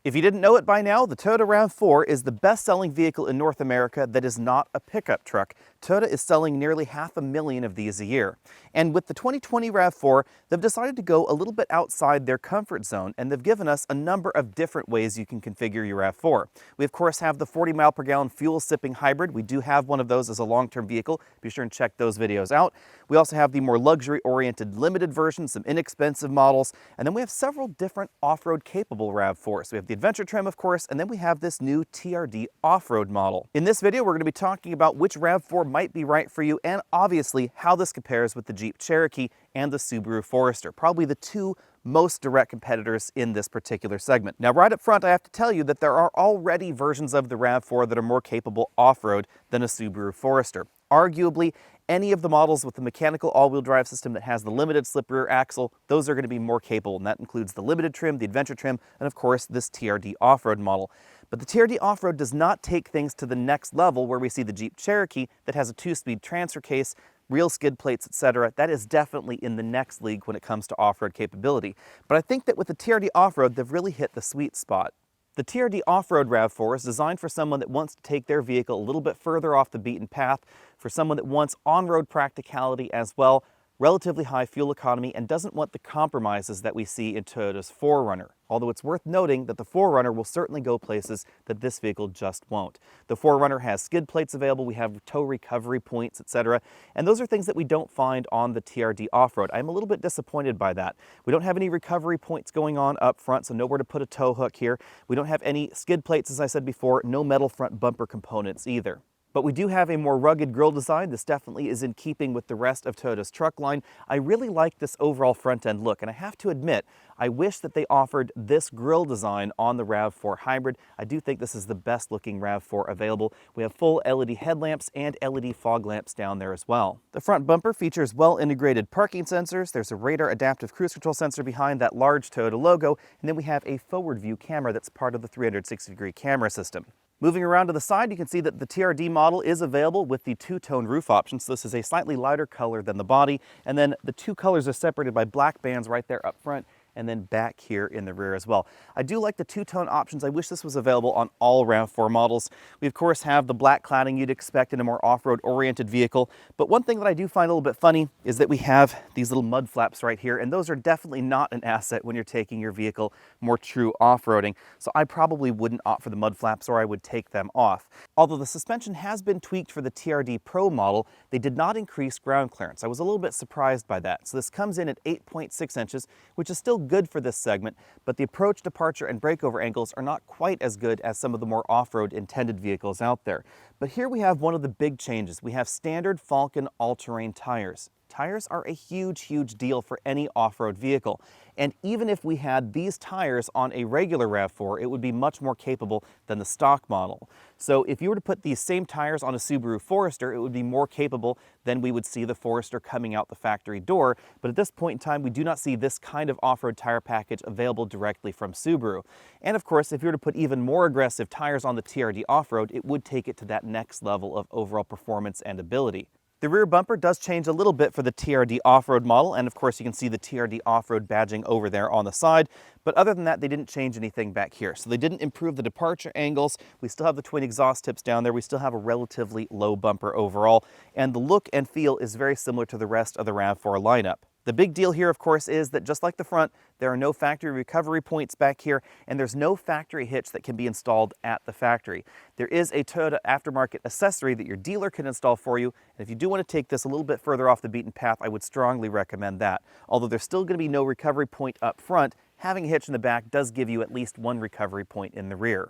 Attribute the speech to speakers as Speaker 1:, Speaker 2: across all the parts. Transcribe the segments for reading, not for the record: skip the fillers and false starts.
Speaker 1: If you didn't know it by now, the Toyota RAV4 is the best-selling vehicle in North America that is not a pickup truck. Toyota is selling nearly 500,000 of these a year. And with the 2020 RAV4, they've decided to go a little bit outside their comfort zone, and they've given us a number of different ways you can configure your RAV4. We, of course, have the 40-mile-per-gallon fuel-sipping hybrid. We do have one of those as a long-term vehicle. Be sure and check those videos out. We also have the more luxury-oriented limited version, some inexpensive models, and then we have several different off-road capable RAV4s. We have the Adventure trim, of course, and then we have this new TRD Off-Road model. In this video, we're going to be talking about which RAV4 might be right for you, and obviously how this compares with the Jeep Cherokee and the Subaru Forester, probably the two most direct competitors in this particular segment. Now, right up front, I have to tell you that there are already versions of the RAV4 that are more capable off-road than a Subaru Forester. Arguably, any of the models with the mechanical all-wheel drive system that has the limited slip rear axle, those are going to be more capable, and that includes the limited trim, the Adventure trim, and of course this TRD Off-Road model. But the TRD Off-Road does not take things to the next level where we see the Jeep Cherokee that has a 2-speed transfer case, real skid plates, etc. That is definitely in the next league when it comes to off-road capability. But I think that with the TRD Off-Road, they've really hit the sweet spot. The TRD Off-Road RAV4 is designed for someone that wants to take their vehicle a little bit further off the beaten path, for someone that wants on-road practicality as well, relatively high fuel economy, and doesn't want the compromises that we see in Toyota's 4Runner. Although it's worth noting that the 4Runner will certainly go places that this vehicle just won't. The 4Runner has skid plates available, we have tow recovery points, etc. And those are things that we don't find on the TRD Off-Road. I'm a little bit disappointed by that. We don't have any recovery points going on up front, so nowhere to put a tow hook here. We don't have any skid plates, as I said before, no metal front bumper components either. But we do have a more rugged grille design. This definitely is in keeping with the rest of Toyota's truck line. I really like this overall front end look, and I have to admit, I wish that they offered this grille design on the RAV4 Hybrid. I do think this is the best looking RAV4 available. We have full LED headlamps and LED fog lamps down there as well. The front bumper features well integrated parking sensors. There's a radar adaptive cruise control sensor behind that large Toyota logo, and then we have a forward view camera that's part of the 360-degree camera system. Moving around to the side, you can see that the TRD model is available with the two-tone roof option. So this is a slightly lighter color than the body. And then the two colors are separated by black bands right there up front and then back here in the rear as well. I do like the two-tone options. I wish this was available on all RAV4 models. We of course have the black cladding you'd expect in a more off-road oriented vehicle, but one thing that I do find a little bit funny is that we have these little mud flaps right here, and those are definitely not an asset when you're taking your vehicle more true off-roading, so I probably wouldn't opt for the mud flaps, or I would take them off. Although the suspension has been tweaked for the TRD Pro model, they did not increase ground clearance. I was a little bit surprised by that. So this comes in at 8.6 inches, which is still good for this segment, but the approach, departure, and breakover angles are not quite as good as some of the more off-road intended vehicles out there. But here we have one of the big changes. We have standard Falcon all-terrain tires. Tires are a huge, huge deal for any off-road vehicle. And even if we had these tires on a regular RAV4, it would be much more capable than the stock model. So if you were to put these same tires on a Subaru Forester, it would be more capable than we would see the Forester coming out the factory door. But at this point in time, we do not see this kind of off-road tire package available directly from Subaru. And of course, if you were to put even more aggressive tires on the TRD Off-Road, it would take it to that next level of overall performance and ability. The rear bumper does change a little bit for the TRD Off-Road model, and of course you can see the TRD Off-Road badging over there on the side, but other than that, they didn't change anything back here. So they didn't improve the departure angles, we still have the twin exhaust tips down there, we still have a relatively low bumper overall, and the look and feel is very similar to the rest of the RAV4 lineup. The big deal here, of course, is that just like the front, there are no factory recovery points back here, and there's no factory hitch that can be installed at the factory. There is a Toyota aftermarket accessory that your dealer can install for you, and if you do want to take this a little bit further off the beaten path, I would strongly recommend that. Although there's still going to be no recovery point up front, having a hitch in the back does give you at least one recovery point in the rear.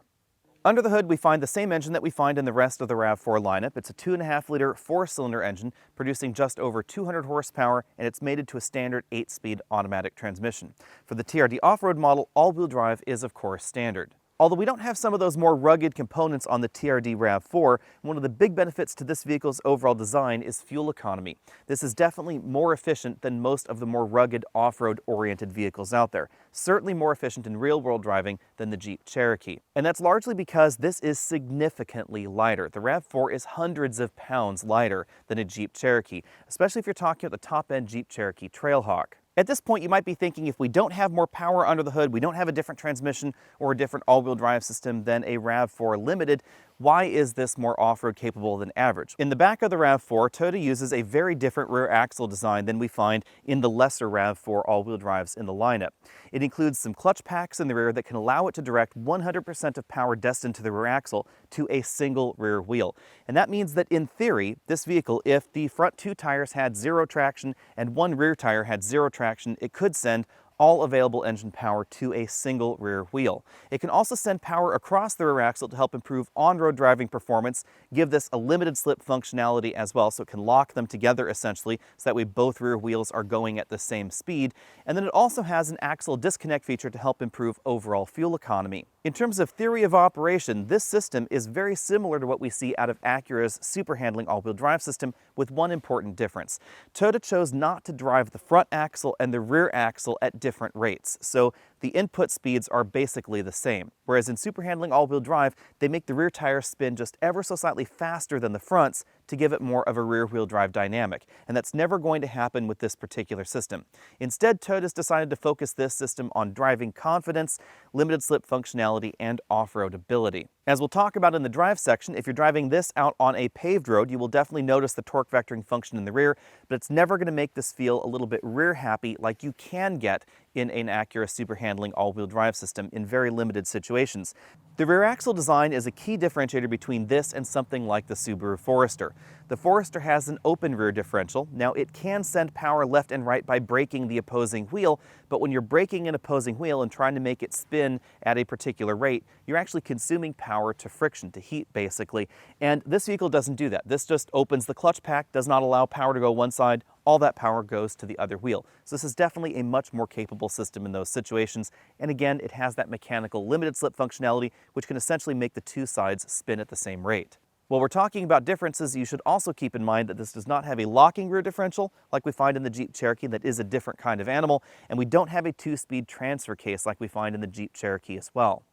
Speaker 1: Under the hood, we find the same engine that we find in the rest of the RAV4 lineup. It's a 2.5-liter 4-cylinder engine producing just over 200 horsepower, and it's mated to a standard 8-speed automatic transmission. For the TRD Off-Road model, all-wheel drive is of course standard. Although we don't have some of those more rugged components on the TRD RAV4, one of the big benefits to this vehicle's overall design is fuel economy. This is definitely more efficient than most of the more rugged off-road oriented vehicles out there. Certainly more efficient in real-world driving than the Jeep Cherokee. And that's largely because this is significantly lighter. The RAV4 is hundreds of pounds lighter than a Jeep Cherokee, especially if you're talking about the top-end Jeep Cherokee Trailhawk. At this point, you might be thinking, if we don't have more power under the hood, we don't have a different transmission or a different all-wheel drive system than a RAV4 Limited, why is this more off-road capable than average? In the back of the RAV4, Toyota uses a very different rear axle design than we find in the lesser RAV4 all-wheel drives in the lineup. It includes some clutch packs in the rear that can allow it to direct 100% of power destined to the rear axle to a single rear wheel. And that means that in theory, this vehicle, if the front two tires had zero traction and one rear tire had zero traction, it could send all available engine power to a single rear wheel. It can also send power across the rear axle to help improve on-road driving performance, give this a limited slip functionality as well, so it can lock them together essentially, so that way both rear wheels are going at the same speed. And then it also has an axle disconnect feature to help improve overall fuel economy. In terms of theory of operation, this system is very similar to what we see out of Acura's super handling all-wheel drive system, with one important difference. Toyota chose not to drive the front axle and the rear axle at different rates, so the input speeds are basically the same. Whereas in super handling all-wheel drive, they make the rear tires spin just ever so slightly faster than the fronts to give it more of a rear-wheel drive dynamic, and that's never going to happen with this particular system. Instead, Toyota's decided to focus this system on driving confidence, limited slip functionality, and off-road ability. As we'll talk about in the drive section, if you're driving this out on a paved road, you will definitely notice the torque vectoring function in the rear, but it's never going to make this feel a little bit rear happy like you can get in an Acura super handling all-wheel drive system in very limited situations. The rear axle design is a key differentiator between this and something like the Subaru Forester. The Forester has an open rear differential. Now, it can send power left and right by braking the opposing wheel, but when you're braking an opposing wheel and trying to make it spin at a particular rate, you're actually consuming power to friction, to heat basically. And this vehicle doesn't do that. This just opens the clutch pack, does not allow power to go one side, all that power goes to the other wheel. So this is definitely a much more capable system in those situations. And again, it has that mechanical limited slip functionality, which can essentially make the two sides spin at the same rate. While we're talking about differences, you should also keep in mind that this does not have a locking rear differential like we find in the Jeep Cherokee. That is a different kind of animal. And we don't have a two-speed transfer case like we find in the Jeep Cherokee as well.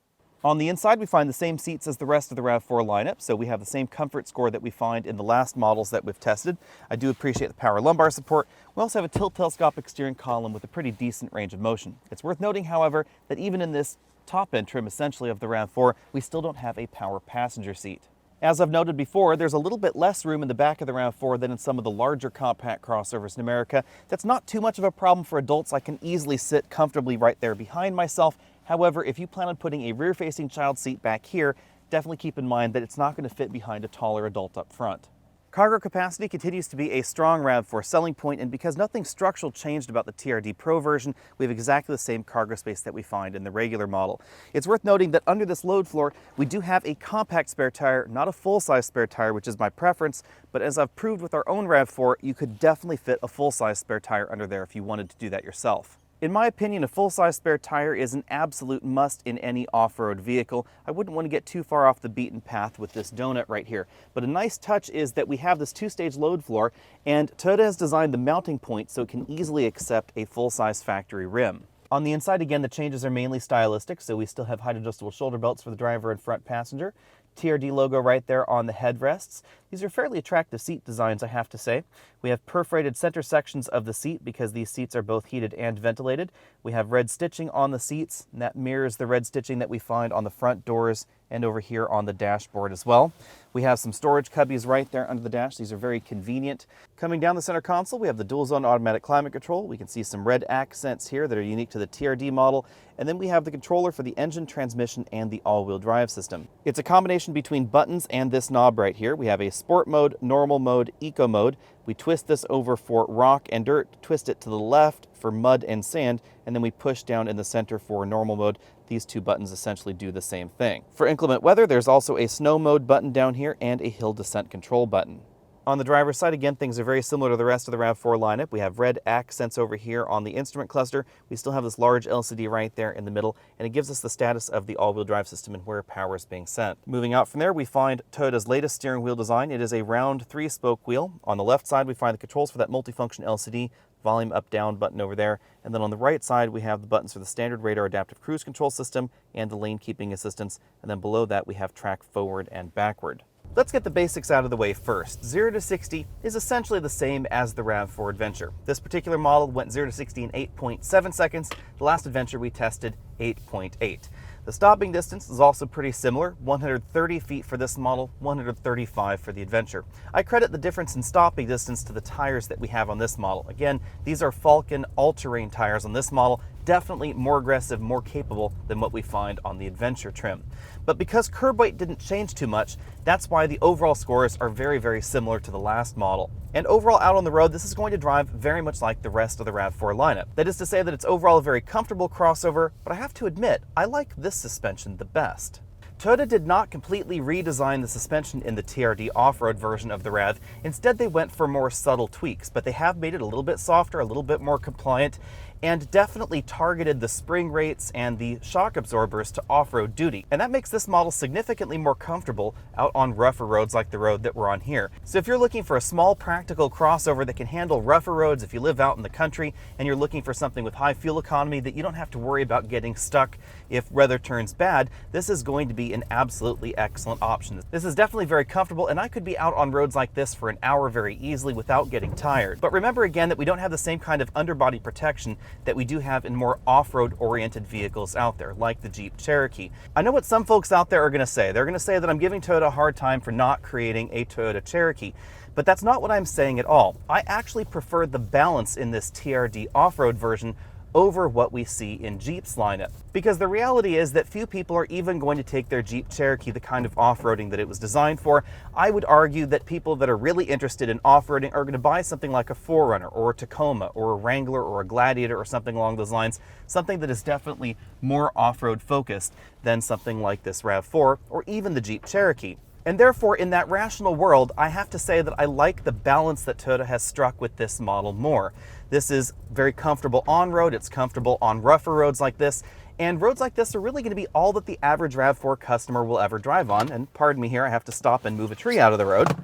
Speaker 1: On the inside, we find the same seats as the rest of the RAV4 lineup, so we have the same comfort score that we find in the last models that we've tested. I do appreciate the power lumbar support. We also have a tilt telescopic steering column with a pretty decent range of motion. It's worth noting, however, that even in this top-end trim, essentially, of the RAV4, we still don't have a power passenger seat. As I've noted before, there's a little bit less room in the back of the RAV4 than in some of the larger compact crossovers in America. That's not too much of a problem for adults. I can easily sit comfortably right there behind myself. However, if you plan on putting a rear-facing child seat back here, definitely keep in mind that it's not going to fit behind a taller adult up front. Cargo capacity continues to be a strong RAV4 selling point, and because nothing structural changed about the TRD Pro version, we have exactly the same cargo space that we find in the regular model. It's worth noting that under this load floor, we do have a compact spare tire, not a full-size spare tire, which is my preference, but as I've proved with our own RAV4, you could definitely fit a full-size spare tire under there if you wanted to do that yourself. In my opinion, a full-size spare tire is an absolute must in any off-road vehicle. I wouldn't want to get too far off the beaten path with this donut right here. But a nice touch is that we have this two-stage load floor, and Toyota has designed the mounting point so it can easily accept a full-size factory rim. On the inside, again, the changes are mainly stylistic, so we still have height-adjustable shoulder belts for the driver and front passenger. TRD logo right there on the headrests. These are fairly attractive seat designs, I have to say. We have perforated center sections of the seat because these seats are both heated and ventilated. We have red stitching on the seats, and that mirrors the red stitching that we find on the front doors and over here on the dashboard as well. We have some storage cubbies right there under the dash. These are very convenient. Coming down the center console, we have the dual zone automatic climate control. We can see some red accents here that are unique to the TRD model. And then we have the controller for the engine, transmission, and the all-wheel drive system. It's a combination between buttons and this knob right here. We have a sport mode, normal mode, eco mode. We twist this over for rock and dirt, twist it to the left for mud and sand, and then we push down in the center for normal mode. These two buttons essentially do the same thing. For inclement weather, there's also a snow mode button down here and a hill descent control button. On the driver's side, again, things are very similar to the rest of the RAV4 lineup. We have red accents over here on the instrument cluster. We still have this large LCD right there in the middle, and it gives us the status of the all-wheel drive system and where power is being sent. Moving out from there, we find Toyota's latest steering wheel design. It is a round 3-spoke wheel. On the left side, we find the controls for that multifunction LCD, volume up, down button over there. And then on the right side, we have the buttons for the standard radar adaptive cruise control system and the lane keeping assistance. And then below that, we have track forward and backward. Let's get the basics out of the way first. 0 to 60 is essentially the same as the RAV4 Adventure. This particular model went 0 to 60 in 8.7 seconds. The last Adventure we tested 8.8. The stopping distance is also pretty similar, 130 feet for this model, 135 for the Adventure. I credit the difference in stopping distance to the tires that we have on this model. Again, these are Falcon all-terrain tires on this model, definitely more aggressive, more capable than what we find on the Adventure trim. But because curb weight didn't change too much, that's why the overall scores are very, very similar to the last model. And overall out on the road, this is going to drive very much like the rest of the RAV4 lineup. That is to say that it's overall a very comfortable crossover, but I have to admit, I like this suspension the best. Toyota did not completely redesign the suspension in the TRD Off-Road version of the RAV. Instead, they went for more subtle tweaks, but they have made it a little bit softer, a little bit more compliant, and definitely targeted the spring rates and the shock absorbers to off-road duty. And that makes this model significantly more comfortable out on rougher roads like the road that we're on here. So if you're looking for a small practical crossover that can handle rougher roads, if you live out in the country and you're looking for something with high fuel economy that you don't have to worry about getting stuck if weather turns bad, this is going to be an absolutely excellent option. This is definitely very comfortable, and I could be out on roads like this for an hour very easily without getting tired. But remember again that we don't have the same kind of underbody protection that we do have in more off-road oriented vehicles out there, like the Jeep Cherokee. I know what some folks out there are going to say. They're going to say that I'm giving Toyota a hard time for not creating a Toyota Cherokee. But that's not what I'm saying at all. I actually prefer the balance in this TRD Off-Road version over what we see in Jeep's lineup. Because the reality is that few people are even going to take their Jeep Cherokee the kind of off-roading that it was designed for. I would argue that people that are really interested in off-roading are going to buy something like a 4Runner or a Tacoma or a Wrangler or a Gladiator or something along those lines, something that is definitely more off-road focused than something like this RAV4 or even the Jeep Cherokee. And therefore, in that rational world, I have to say that I like the balance that Toyota has struck with this model more. This is very comfortable on-road, it's comfortable on rougher roads like this, and roads like this are really going to be all that the average RAV4 customer will ever drive on. And pardon me here, I have to stop and move a tree out of the road.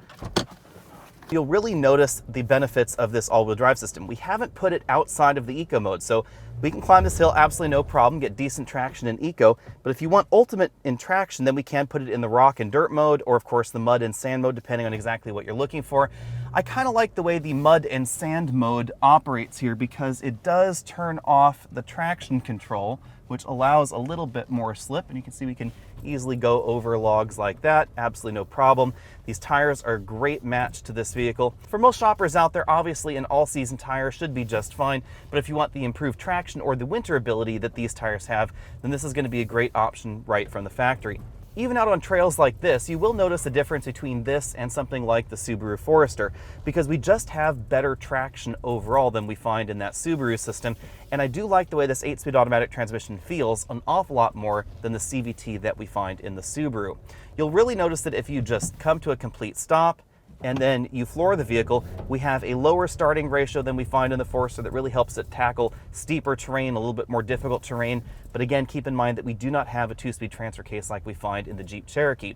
Speaker 1: You'll really notice the benefits of this all-wheel drive system. We haven't put it outside of the eco mode, so we can climb this hill absolutely no problem, get decent traction in eco, but if you want ultimate in traction, then we can put it in the rock and dirt mode, or of course the mud and sand mode, depending on exactly what you're looking for. I kind of like the way the mud and sand mode operates here because it does turn off the traction control, which allows a little bit more slip, and you can see we can easily go over logs like that, absolutely no problem. These tires are a great match to this vehicle. For most shoppers out there, obviously an all-season tire should be just fine, but if you want the improved traction or the winter ability that these tires have, then this is going to be a great option right from the factory. Even out on trails like this, you will notice a difference between this and something like the Subaru Forester, because we just have better traction overall than we find in that Subaru system, and I do like the way this 8-speed automatic transmission feels an awful lot more than the CVT that we find in the Subaru. You'll really notice that if you just come to a complete stop, and then you floor the vehicle, we have a lower starting ratio than we find in the Forester that really helps it tackle steeper terrain, a little bit more difficult terrain. But again, keep in mind that we do not have a 2-speed transfer case like we find in the Jeep Cherokee.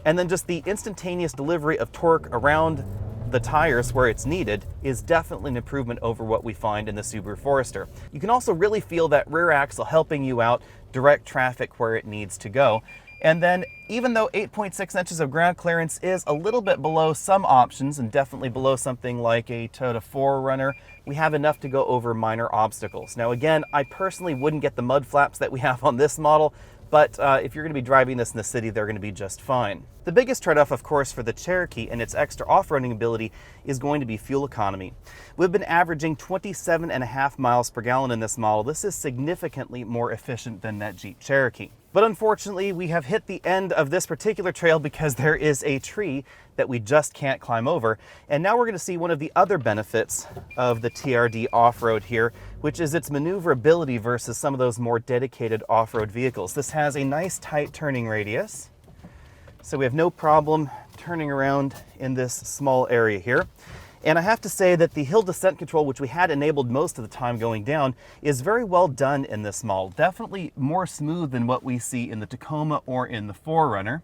Speaker 1: And then just the instantaneous delivery of torque around the tires where it's needed is definitely an improvement over what we find in the Subaru Forester. You can also really feel that rear axle helping you out, direct traffic where it needs to go. And then even though 8.6 inches of ground clearance is a little bit below some options and definitely below something like a Toyota 4Runner, we have enough to go over minor obstacles. Now again, I personally wouldn't get the mud flaps that we have on this model, but if you're going to be driving this in the city, they're going to be just fine. The biggest trade-off, of course, for the Cherokee and its extra off-roading ability is going to be fuel economy. We've been averaging 27.5 miles per gallon in this model. This is significantly more efficient than that Jeep Cherokee. But unfortunately, we have hit the end of this particular trail because there is a tree that we just can't climb over. And now we're going to see one of the other benefits of the TRD Off-Road here, which is its maneuverability versus some of those more dedicated off-road vehicles. This has a nice tight turning radius. So we have no problem turning around in this small area here. And I have to say that the hill descent control, which we had enabled most of the time going down, is very well done in this model. Definitely more smooth than what we see in the Tacoma or in the 4Runner.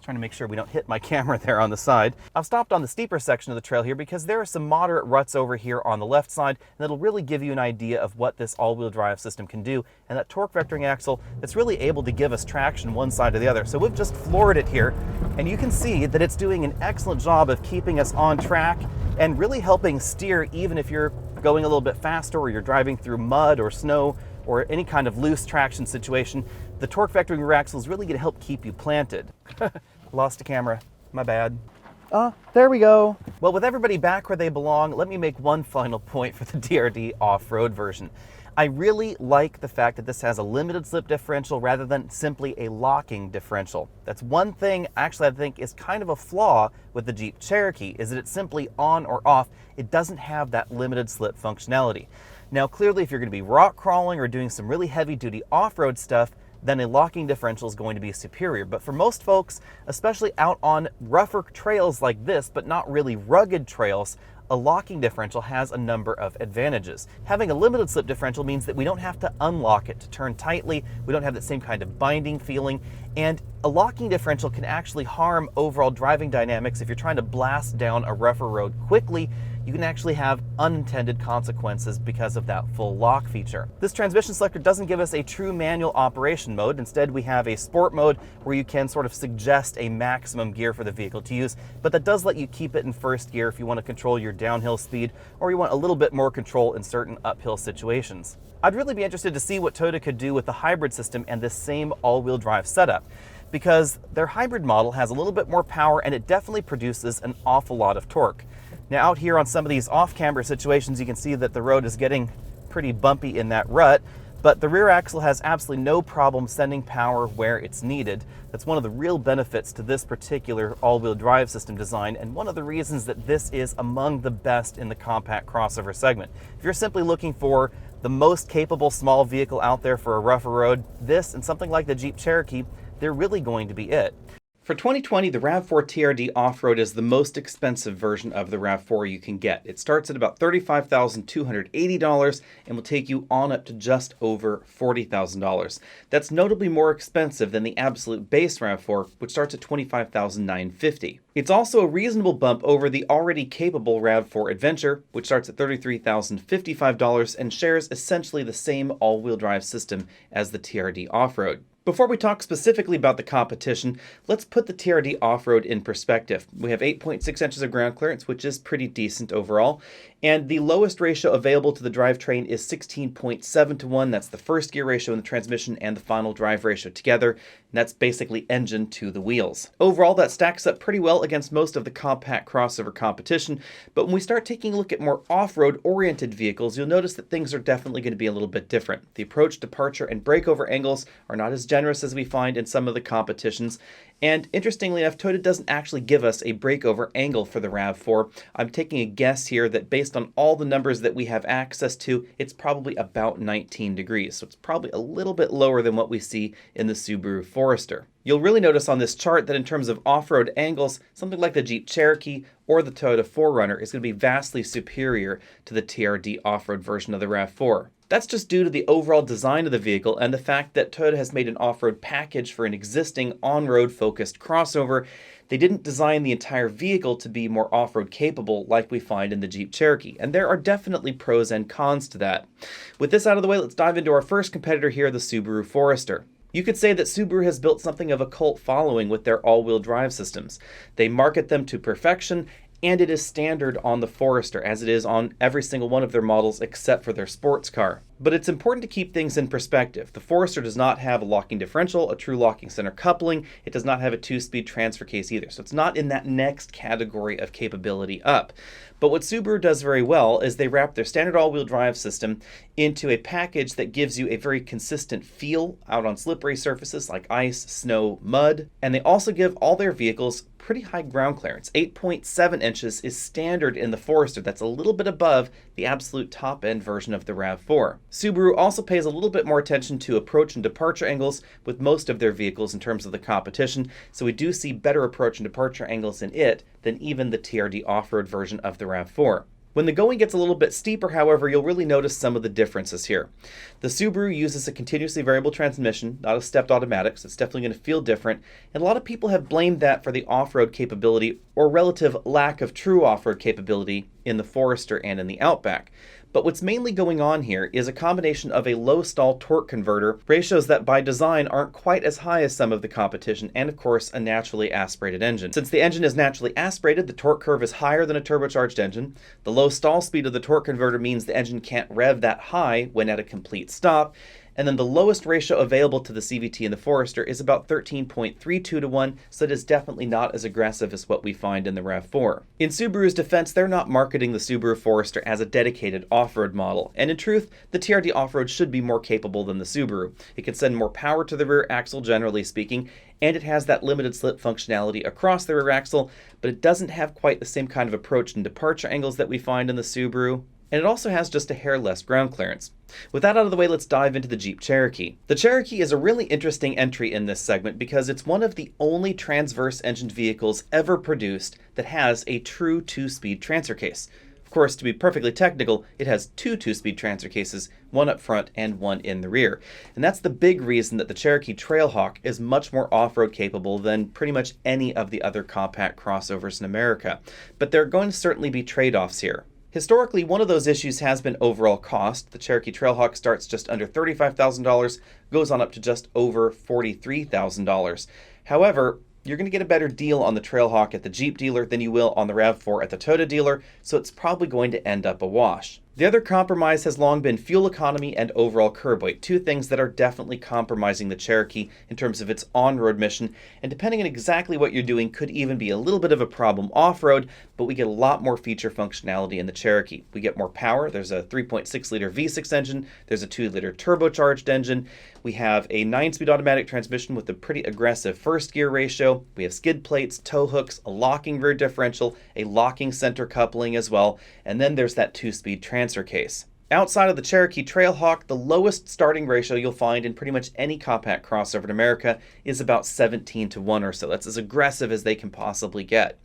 Speaker 1: Trying to make sure we don't hit my camera there on the side. I've stopped on the steeper section of the trail here because there are some moderate ruts over here on the left side, and that'll really give you an idea of what this all-wheel drive system can do, and that torque vectoring axle that's really able to give us traction one side or the other. So we've just floored it here, and you can see that it's doing an excellent job of keeping us on track and really helping steer even if you're going a little bit faster or you're driving through mud or snow or any kind of loose traction situation. The torque vectoring rear axle is really going to help keep you planted. Lost a camera, my bad. There we go. Well, with everybody back where they belong, let me make one final point for the TRD Off-Road version. I really like the fact that this has a limited slip differential rather than simply a locking differential. That's one thing actually I think is kind of a flaw with the Jeep Cherokee, is that it's simply on or off. It doesn't have that limited slip functionality. Now, clearly, if you're going to be rock crawling or doing some really heavy-duty off-road stuff, then a locking differential is going to be superior. But for most folks, especially out on rougher trails like this, but not really rugged trails, a locking differential has a number of advantages. Having a limited slip differential means that we don't have to unlock it to turn tightly, we don't have that same kind of binding feeling, and a locking differential can actually harm overall driving dynamics. If you're trying to blast down a rougher road quickly, you can actually have unintended consequences because of that full lock feature. This transmission selector doesn't give us a true manual operation mode. Instead, we have a sport mode where you can sort of suggest a maximum gear for the vehicle to use, but that does let you keep it in first gear if you want to control your downhill speed or you want a little bit more control in certain uphill situations. I'd really be interested to see what Toyota could do with the hybrid system and this same all-wheel drive setup, because their hybrid model has a little bit more power and it definitely produces an awful lot of torque. Now, out here on some of these off-camber situations, you can see that the road is getting pretty bumpy in that rut, but the rear axle has absolutely no problem sending power where it's needed. That's one of the real benefits to this particular all-wheel drive system design, and one of the reasons that this is among the best in the compact crossover segment. If you're simply looking for the most capable small vehicle out there for a rougher road, this and something like the Jeep Cherokee, they're really going to be it. For 2020, the RAV4 TRD Off-Road is the most expensive version of the RAV4 you can get. It starts at about $35,280 and will take you on up to just over $40,000. That's notably more expensive than the absolute base RAV4, which starts at $25,950. It's also a reasonable bump over the already capable RAV4 Adventure, which starts at $33,055 and shares essentially the same all-wheel drive system as the TRD Off-Road. Before we talk specifically about the competition, let's put the TRD Off-Road in perspective. We have 8.6 inches of ground clearance, which is pretty decent overall, and the lowest ratio available to the drivetrain is 16.7 to 1. That's the first gear ratio in the transmission and the final drive ratio together, and that's basically engine to the wheels. Overall, that stacks up pretty well against most of the compact crossover competition, but when we start taking a look at more off-road oriented vehicles, you'll notice that things are definitely going to be a little bit different. The approach, departure, and breakover angles are not as generous as we find in some of the competitions. And interestingly enough, Toyota doesn't actually give us a breakover angle for the RAV4. I'm taking a guess here that based on all the numbers that we have access to, it's probably about 19 degrees. So it's probably a little bit lower than what we see in the Subaru Forester. You'll really notice on this chart that in terms of off-road angles, something like the Jeep Cherokee or the Toyota 4Runner is going to be vastly superior to the TRD Off-Road version of the RAV4. That's just due to the overall design of the vehicle and the fact that Toyota has made an off-road package for an existing on-road focused crossover. They didn't design the entire vehicle to be more off-road capable like we find in the Jeep Cherokee, and there are definitely pros and cons to that. With this out of the way, let's dive into our first competitor here, the Subaru Forester. You could say that Subaru has built something of a cult following with their all-wheel drive systems. They market them to perfection, and it is standard on the Forester, as it is on every single one of their models except for their sports car. But it's important to keep things in perspective. The Forester does not have a locking differential, a true locking center coupling. It does not have a 2-speed transfer case either, so it's not in that next category of capability up. But what Subaru does very well is they wrap their standard all-wheel drive system into a package that gives you a very consistent feel out on slippery surfaces like ice, snow, mud. And they also give all their vehicles pretty high ground clearance. 8.7 inches is standard in the Forester. That's a little bit above the absolute top-end version of the RAV4. Subaru also pays a little bit more attention to approach and departure angles with most of their vehicles in terms of the competition, so we do see better approach and departure angles in it than even the TRD Off-Road version of the RAV4. When the going gets a little bit steeper, however, you'll really notice some of the differences here. The Subaru uses a continuously variable transmission, not a stepped automatic, so it's definitely going to feel different, and a lot of people have blamed that for the off-road capability or relative lack of true off-road capability in the Forester and in the Outback. But what's mainly going on here is a combination of a low stall torque converter, ratios that by design aren't quite as high as some of the competition, and of course a naturally aspirated engine. Since the engine is naturally aspirated, the torque curve is higher than a turbocharged engine. The low stall speed of the torque converter means the engine can't rev that high when at a complete stop. And then the lowest ratio available to the CVT in the Forester is about 13.32 to 1, so it is definitely not as aggressive as what we find in the RAV4. In Subaru's defense, they're not marketing the Subaru Forester as a dedicated off-road model, and in truth, the TRD Off-Road should be more capable than the Subaru. It can send more power to the rear axle, generally speaking, and it has that limited slip functionality across the rear axle, but it doesn't have quite the same kind of approach and departure angles that we find in the Subaru. And it also has just a hair less ground clearance. With that out of the way, let's dive into the Jeep Cherokee. The Cherokee is a really interesting entry in this segment because it's one of the only transverse engined vehicles ever produced that has a true two-speed transfer case. Of course, to be perfectly technical, it has two two-speed transfer cases, one up front and one in the rear. And that's the big reason that the Cherokee Trailhawk is much more off-road capable than pretty much any of the other compact crossovers in America. But there are going to certainly be trade-offs here. Historically, one of those issues has been overall cost. The Cherokee Trailhawk starts just under $35,000, goes on up to just over $43,000. However, you're going to get a better deal on the Trailhawk at the Jeep dealer than you will on the RAV4 at the Toyota dealer, so it's probably going to end up a wash. The other compromise has long been fuel economy and overall curb weight, two things that are definitely compromising the Cherokee in terms of its on-road mission, and depending on exactly what you're doing could even be a little bit of a problem off-road, but we get a lot more feature functionality in the Cherokee. We get more power. There's a 3.6-liter V6 engine. There's a 2-liter turbocharged engine. We have a 9-speed automatic transmission with a pretty aggressive first gear ratio. We have skid plates, tow hooks, a locking rear differential, a locking center coupling as well, and then there's that 2-speed transfer case. Outside of the Cherokee Trailhawk, the lowest starting ratio you'll find in pretty much any compact crossover in America is about 17 to 1 or so. That's as aggressive as they can possibly get.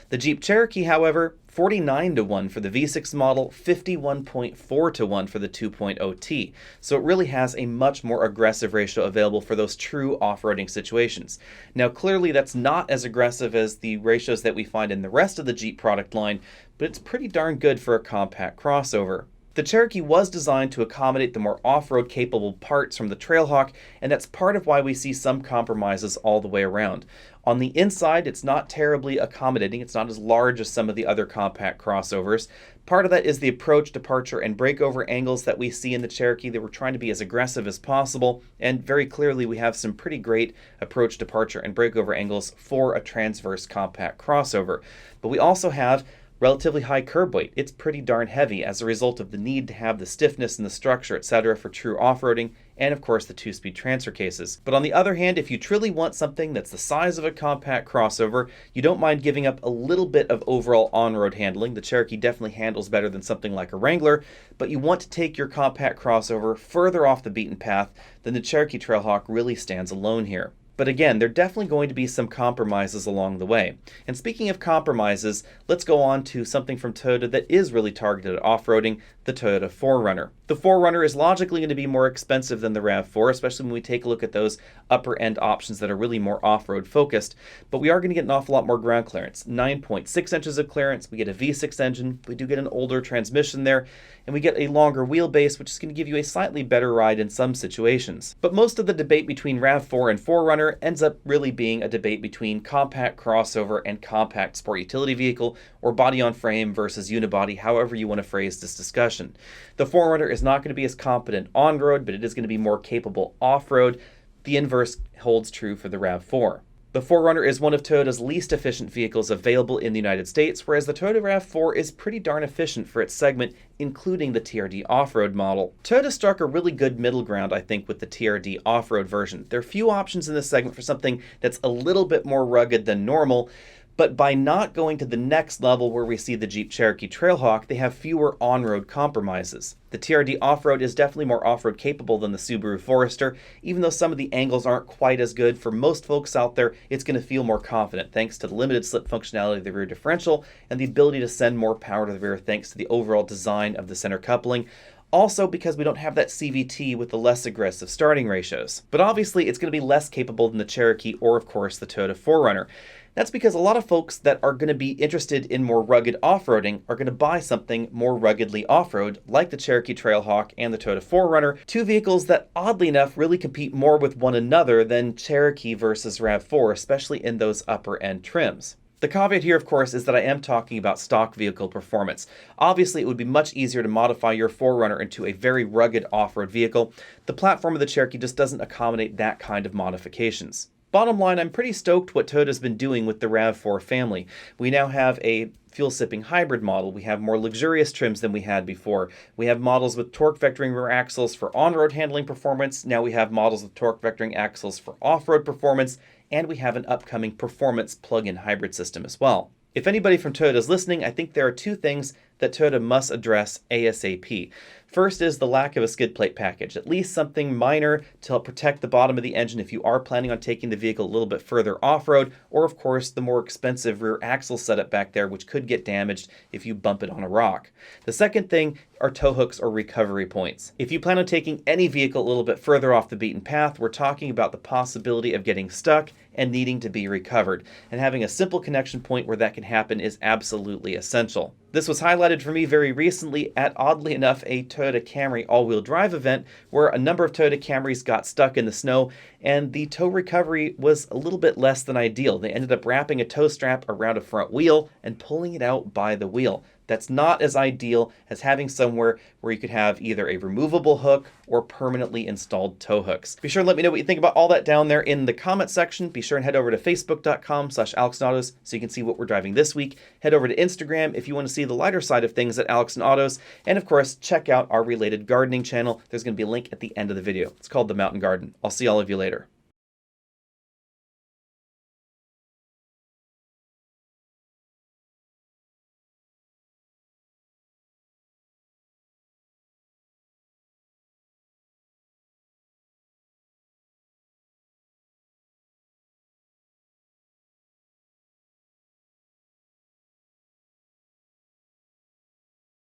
Speaker 1: The Jeep Cherokee, however, 49 to 1 for the V6 model, 51.4 to 1 for the 2.0T. So it really has a much more aggressive ratio available for those true off-roading situations. Now clearly that's not as aggressive as the ratios that we find in the rest of the Jeep product line, but it's pretty darn good for a compact crossover. The Cherokee was designed to accommodate the more off-road capable parts from the Trailhawk, and that's part of why we see some compromises all the way around. On the inside, it's not terribly accommodating. It's not as large as some of the other compact crossovers. Part of that is the approach, departure, and breakover angles that we see in the Cherokee that we're trying to be as aggressive as possible, and very clearly we have some pretty great approach, departure, and breakover angles for a transverse compact crossover. But we also have relatively high curb weight. It's pretty darn heavy as a result of the need to have the stiffness and the structure, etc. for true off-roading, and of course the 2-speed transfer cases. But on the other hand, if you truly want something that's the size of a compact crossover, you don't mind giving up a little bit of overall on-road handling. The Cherokee definitely handles better than something like a Wrangler, but you want to take your compact crossover further off the beaten path, then the Cherokee Trailhawk really stands alone here. But again, there are definitely going to be some compromises along the way. And speaking of compromises, let's go on to something from Toyota that is really targeted at off-roading, the Toyota 4Runner. The 4Runner is logically going to be more expensive than the RAV4, especially when we take a look at those upper-end options that are really more off-road focused. But we are going to get an awful lot more ground clearance. 9.6 inches of clearance, we get a V6 engine, we do get an older transmission there, and we get a longer wheelbase, which is going to give you a slightly better ride in some situations. But most of the debate between RAV4 and 4Runner ends up really being a debate between compact crossover and compact sport utility vehicle, or body on frame versus unibody, however you want to phrase this discussion. The 4Runner is not going to be as competent on-road, but it is going to be more capable off-road. The inverse holds true for the RAV4. The 4Runner is one of Toyota's least efficient vehicles available in the United States, whereas the Toyota RAV4 is pretty darn efficient for its segment, including the TRD Off-Road model. Toyota struck a really good middle ground, I think, with the TRD Off-Road version. There are few options in this segment for something that's a little bit more rugged than normal, But by not going to the next level where we see the Jeep Cherokee Trailhawk, they have fewer on-road compromises. The TRD Off-Road is definitely more off-road capable than the Subaru Forester. Even though some of the angles aren't quite as good, for most folks out there, it's going to feel more confident thanks to the limited slip functionality of the rear differential and the ability to send more power to the rear thanks to the overall design of the center coupling. Also because we don't have that CVT with the less aggressive starting ratios. But obviously it's going to be less capable than the Cherokee or of course the Toyota 4Runner. That's because a lot of folks that are going to be interested in more rugged off-roading are going to buy something more ruggedly off-road, like the Cherokee Trailhawk and the Toyota 4Runner, two vehicles that oddly enough really compete more with one another than Cherokee versus RAV4, especially in those upper end trims. The caveat here, of course, is that I am talking about stock vehicle performance. Obviously, it would be much easier to modify your 4Runner into a very rugged off-road vehicle. The platform of the Cherokee just doesn't accommodate that kind of modifications. Bottom line, I'm pretty stoked what Toyota's been doing with the RAV4 family. We now have a fuel-sipping hybrid model. We have more luxurious trims than we had before. We have models with torque vectoring rear axles for on-road handling performance. Now we have models with torque vectoring axles for off-road performance. And we have an upcoming performance plug-in hybrid system as well. If anybody from Toyota is listening, I think there are two things that Toyota must address ASAP. First is the lack of a skid plate package, at least something minor to help protect the bottom of the engine if you are planning on taking the vehicle a little bit further off-road, or of course the more expensive rear axle setup back there, which could get damaged if you bump it on a rock. The second thing are tow hooks or recovery points. If you plan on taking any vehicle a little bit further off the beaten path, we're talking about the possibility of getting stuck and needing to be recovered. And having a simple connection point where that can happen is absolutely essential. This was highlighted for me very recently at, oddly enough, a Toyota Camry all-wheel drive event where a number of Toyota Camrys got stuck in the snow and the tow recovery was a little bit less than ideal. They ended up wrapping a tow strap around a front wheel and pulling it out by the wheel. That's not as ideal as having somewhere where you could have either a removable hook or permanently installed tow hooks. Be sure and let me know what you think about all that down there in the comment section. Be sure and head over to facebook.com/AlexandAutos so you can see what we're driving this week. Head over to Instagram if you want to see the lighter side of things at Alex and Autos. And of course, check out our related gardening channel. There's going to be a link at the end of the video. It's called The Mountain Garden. I'll see all of you later.